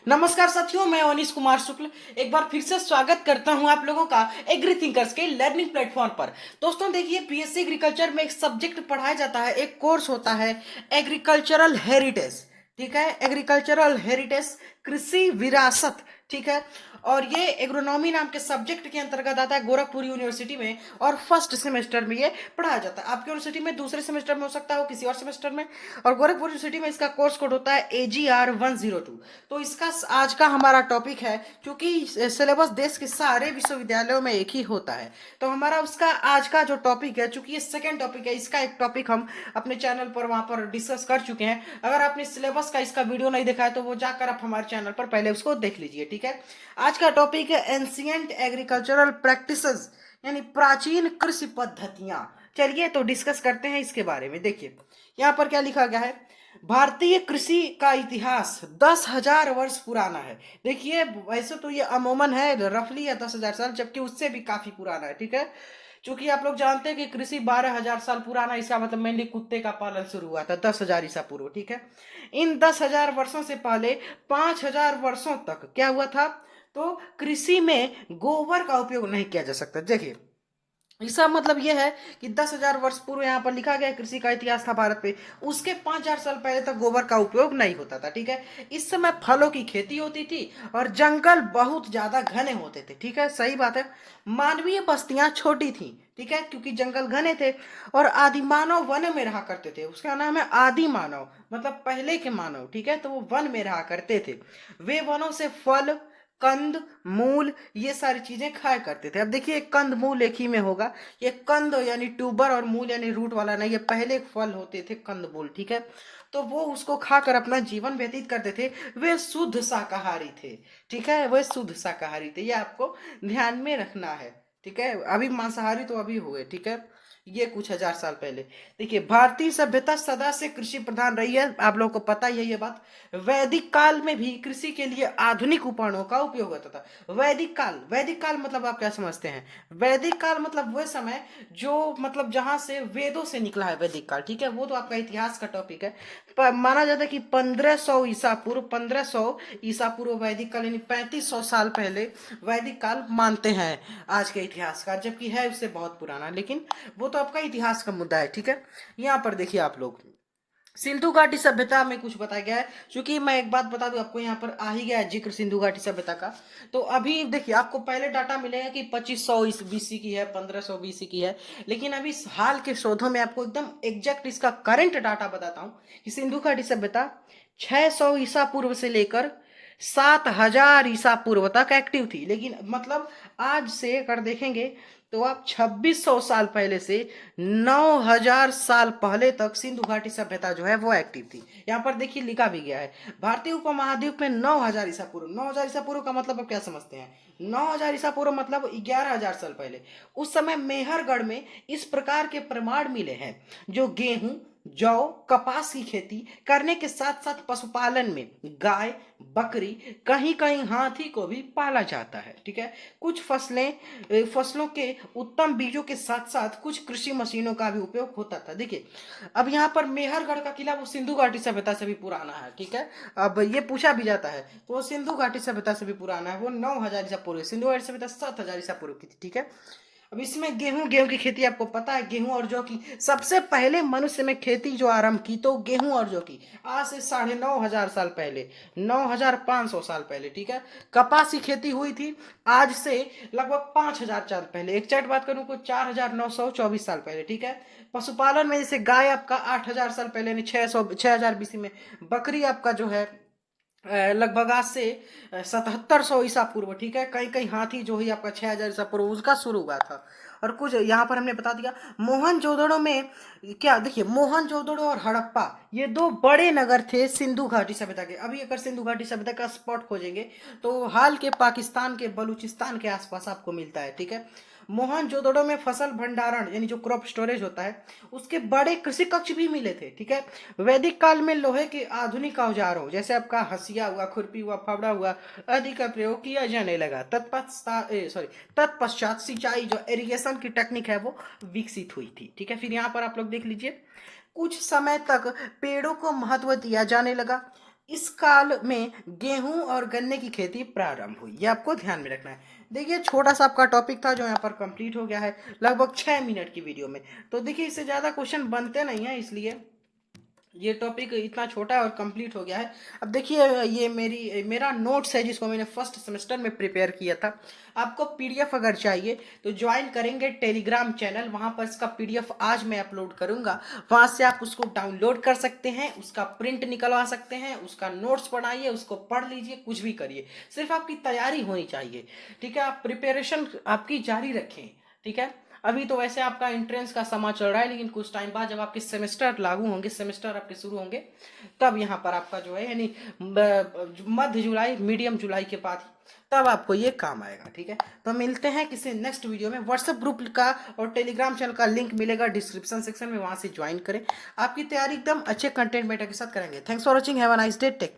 नमस्कार साथियों, मैं अनीश कुमार शुक्ल एक बार फिर से स्वागत करता हूं आप लोगों का एग्री थिंकर्स के लर्निंग प्लेटफॉर्म पर। दोस्तों देखिए, बीएससी एग्रीकल्चर में एक सब्जेक्ट पढ़ाया जाता है, एक कोर्स होता है एग्रीकल्चरल हेरिटेज। ठीक है, एग्रीकल्चरल हेरिटेज, कृषि विरासत। ठीक है, और ये एग्रोनॉमी नाम के सब्जेक्ट के अंतर्गत आता है गोरखपुर यूनिवर्सिटी में, और फर्स्ट सेमेस्टर में ये पढ़ाया जाता है। आपकी यूनिवर्सिटी में दूसरे सेमेस्टर में हो सकता है, किसी और सेमेस्टर में, और गोरखपुर यूनिवर्सिटी में इसका कोर्स कोड होता है AGR 102। तो इसका आज का हमारा टॉपिक है, क्योंकि सिलेबस देश के सारे विश्वविद्यालयों में एक ही होता है, तो हमारा उसका आज का जो टॉपिक है, चूंकि ये सेकंड टॉपिक है, इसका एक टॉपिक हम अपने चैनल पर वहां पर डिस्कस कर चुके हैं। अगर आपने सिलेबस का इसका वीडियो नहीं देखा है तो वो जाकर आप हमारे चैनल पर पहले उसको देख लीजिए। ठीक है, आज का टॉपिक है एंशिएंट एग्रीकल्चरल प्रैक्टिसेस, यानी प्राचीन कृषि पद्धतियां। चलिए तो डिस्कस करते हैं इसके बारे में। देखिए यहाँ पर क्या लिखा गया है, भारतीय कृषि का इतिहास 10,000 वर्ष पुराना है। देखिए वैसे तो ये अमूमन है रफली या 10,000 साल, जबकि उससे भी काफी पुराना है। ठीक है, क्योंकि आप लोग जानते हैं कि कृषि 12,000 साल पुराना, इसका मतलब मेनली कुत्ते का पालन शुरू हुआ था 10,000 ईसा पूर्व। ठीक है, इन 10,000 वर्षों से पहले 5,000 वर्षों तक क्या हुआ था, तो कृषि में गोबर का उपयोग नहीं किया जा सकता। देखिए इसका मतलब यह है कि 10,000 वर्ष पूर्व यहाँ पर लिखा गया कृषि का इतिहास था भारत पे, उसके 5,000 साल पहले तक गोबर का उपयोग नहीं होता था। ठीक है, इस समय फलों की खेती होती थी और जंगल बहुत ज्यादा घने होते थे। ठीक है, सही बात है, मानवीय बस्तियां छोटी थी। ठीक है, क्योंकि जंगल घने थे, और आदि मानव वन में रहा करते थे। उसका नाम है आदि मानव, मतलब पहले के मानव। ठीक है, तो वो वन में रहा करते थे। वे वनों से फल, कंद, मूल, ये सारी चीजें खाया करते थे। अब देखिए कंद मूल एक ही में होगा, ये कंद यानी ट्यूबर और मूल यानी रूट वाला नहीं, ये पहले फल होते थे कंद मूल। ठीक है, तो वो उसको खाकर अपना जीवन व्यतीत करते थे। वे शुद्ध शाकाहारी थे। ठीक है, वे शुद्ध शाकाहारी थे, ये आपको ध्यान में रखना है। ठीक है, अभी मांसाहारी तो अभी हुए। ठीक है, ये कुछ हजार साल पहले। देखिए भारतीय सभ्यता सदा से कृषि प्रधान रही है, आप लोगों को पता ही है ये बात। वैदिक काल में भी कृषि के लिए आधुनिक उपकरणों का उपयोग होता था। वैदिक काल मतलब आप क्या समझते हैं? वैदिक काल मतलब वह समय जो मतलब जहां से वेदों से निकला है वैदिक काल। ठीक है, वो तो आपका इतिहास का टॉपिक है। माना जाता है कि 1500 ईसा पूर्व, 1500 ईसा पूर्व वैदिक काल, यानी 3500 साल पहले वैदिक काल मानते हैं आज के इतिहासकार, जबकि है उससे बहुत पुराना, लेकिन वो तो आपका इतिहास का मुद्दा है। ठीक है, यहाँ पर देखिए आप लोग, सिंधु घाटी सभ्यता में कुछ बताया गया है। क्योंकि मैं एक बात बता दूं आपको, यहाँ पर आ ही गया है जिक्र सिंधु घाटी सभ्यता का। तो अभी देखिए आपको पहले डाटा मिलेगा कि 2500 इस BC की है, 1500 BC की है, लेकिन अभी इस हाल के शोधों में आपको एकदम एग्जैक्ट इसका करंट डाटा बताता हूँ कि सिंधु घाटी सभ्यता 600 ईसा पूर्व से लेकर 7,000 ईसा पूर्व तक एक्टिव थी। लेकिन मतलब आज से अगर देखेंगे तो आप 2600 साल पहले से 9,000 साल पहले तक सिंधु घाटी सभ्यता जो है वो एक्टिव थी। यहाँ पर देखिए लिखा भी गया है, भारतीय उपमहाद्वीप में 9,000 ईसा पूर्व। 9,000 ईसा पूर्व का मतलब आप क्या समझते हैं? 9,000 ईसा पूर्व मतलब 11,000 साल पहले। उस समय मेहरगढ़ में इस प्रकार के प्रमाण मिले हैं, जो गेहूं, जौ, कपास की खेती करने के साथ साथ पशुपालन में गाय, बकरी, कहीं कहीं हाथी को भी पाला जाता है। ठीक है, कुछ फसलों के उत्तम बीजों के साथ साथ कुछ कृषि मशीनों का भी उपयोग होता था। देखिए अब यहाँ पर मेहरगढ़ का किला वो सिंधु घाटी सभ्यता से भी पुराना है। ठीक है, अब ये पूछा भी जाता है तो वो सिंधु घाटी सभ्यता से भी पुराना है, वो 9,000 ईसा पूर्व। सिंधु घाटी सभ्यता 7,000 ईसा पूर्व की थी। ठीक है, अब इसमें गेहूं की खेती आपको पता है, गेहूं और जौ की सबसे पहले मनुष्य में खेती जो आरंभ की तो गेहूं और जौ की आज से 9,500 साल पहले, 9,500 साल पहले। ठीक है, कपास की खेती हुई थी आज से लगभग 5,000 साल पहले। एग्जैक्ट बात करूं तो 4,924 साल पहले। ठीक है, पशुपालन में जैसे गाय आपका 8,000 साल पहले, यानी 6,000 BC में। बकरी आपका जो है लगभग आज से 7,700 ईसा पूर्व। ठीक है, कहीं कहीं हाथी जो है आपका 6,000 ईसा पूर्व उसका शुरू हुआ था। और कुछ यहाँ पर हमने बता दिया मोहनजोदड़ो में क्या, देखिए मोहनजोदड़ो और हड़प्पा ये दो बड़े नगर थे सिंधु घाटी सभ्यता के। अभी अगर सिंधु घाटी सभ्यता का स्पॉट खोजेंगे तो हाल के पाकिस्तान के बलूचिस्तान के आसपास आपको मिलता है। ठीक है, मोहनजोदड़ो में फसल भंडारण यानी जो क्रॉप स्टोरेज होता है उसके बड़े कृषि कक्ष भी मिले थे। ठीक है, वैदिक काल में लोहे के आधुनिक औजारों जैसे आपका हसिया हुआ, खुरपी हुआ, फावड़ा हुआ आदि का प्रयोग किया जाने लगा। तत्पश्चात सिंचाई जो इरिगेशन की टेक्निक है वो विकसित हुई थी। ठीक है, फिर यहाँ पर आप लोग देख लीजिए कुछ समय तक पेड़ों को महत्व दिया जाने लगा। इस काल में गेहूं और गन्ने की खेती प्रारंभ हुई, ये आपको ध्यान में रखना है। देखिए छोटा सा आपका टॉपिक था जो यहाँ पर कंप्लीट हो गया है लगभग 6 मिनट की वीडियो में। तो देखिए इससे ज़्यादा क्वेश्चन बनते नहीं है, इसलिए ये टॉपिक इतना छोटा और कंप्लीट हो गया है। अब देखिए ये मेरा नोट्स है जिसको मैंने फर्स्ट सेमेस्टर में प्रिपेयर किया था। आपको पीडीएफ अगर चाहिए तो ज्वाइन करेंगे टेलीग्राम चैनल, वहाँ पर इसका पीडीएफ आज मैं अपलोड करूँगा। वहाँ से आप उसको डाउनलोड कर सकते हैं, उसका प्रिंट निकलवा सकते हैं, उसका नोट्स बनाइए, उसको पढ़ लीजिए, कुछ भी करिए, सिर्फ आपकी तैयारी होनी चाहिए। ठीक है, आप प्रिपरेशन आपकी जारी रखें। ठीक है, अभी तो वैसे आपका एंट्रेंस का समय चल रहा है, लेकिन कुछ टाइम बाद जब आपके सेमेस्टर लागू होंगे, सेमेस्टर आपके शुरू होंगे, तब यहाँ पर आपका जो है यानी मध्य जुलाई मीडियम जुलाई के बाद तब आपको ये काम आएगा। ठीक है, तो मिलते हैं किसी नेक्स्ट वीडियो में। व्हाट्सएप ग्रुप का और टेलीग्राम चैनल का लिंक मिलेगा डिस्क्रिप्शन सेक्शन में, वहां से ज्वाइन करें। आपकी तैयारी एकदम अच्छे कंटेंट मेटर के साथ करेंगे। Thanks for watching, have a nice day, take.